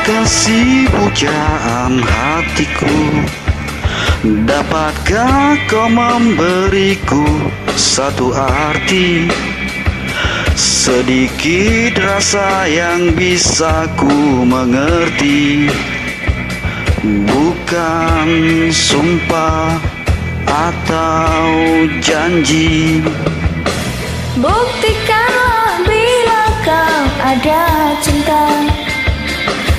kasih pujaan hatiku, dapatkah kau memberiku satu arti, sedikit rasa yang bisa ku mengerti? Bukan sumpah atau janji. Buktikanlah bila kau ada cinta,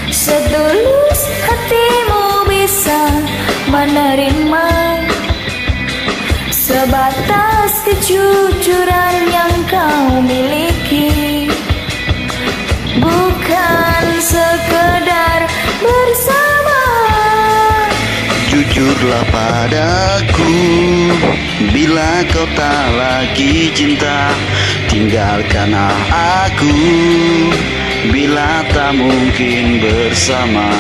setulus hatimu bisa menerima, sebatas kejujuran yang kau miliki, bukan sekedar bersama. Jujurlah padaku, bila kau tak lagi cinta, tinggalkanlah aku. Bila tak mungkin bersama,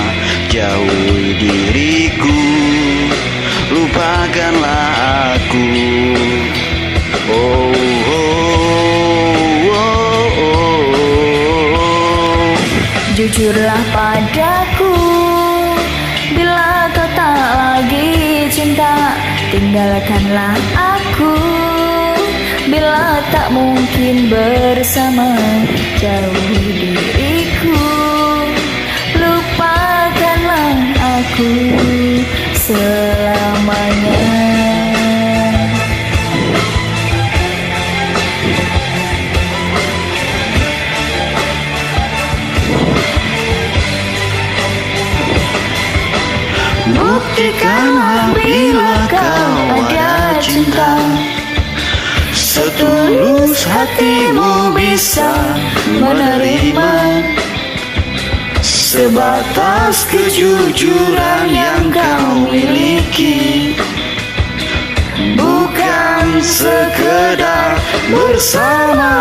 jauhi diriku, lupakanlah aku. Oh, oh, oh, oh, oh. Jujurlah padaku, bila kau tak lagi cinta, tinggalkanlah aku. Bila tak mungkin bersama, jauhi diriku, lupakanlah aku selamanya. Buktikanlah bila kau ada cinta, setulus hatimu bisa menerima, sebatas kejujuran yang kau miliki, bukan sekedar bersama.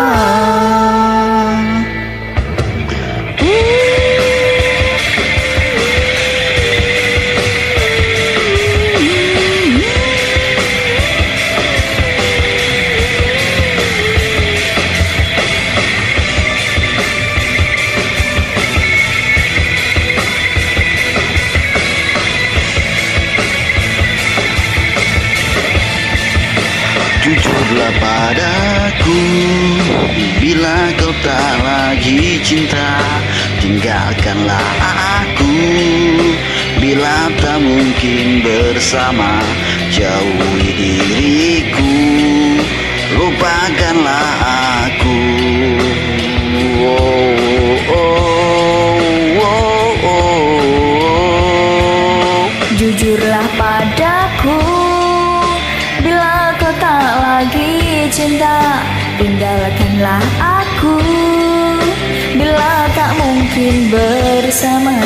Jujurlah padaku, bila kau tak lagi cinta, tinggalkanlah aku. Bila tak mungkin bersama, jauhi diriku, lupakanlah aku. Oh, oh, oh, oh. Jujurlah padaku, bila kau tak lagi cinta, tinggalkanlah aku. Bila tak mungkin bersama,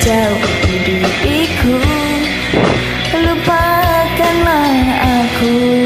jauhi diriku, lupakanlah aku.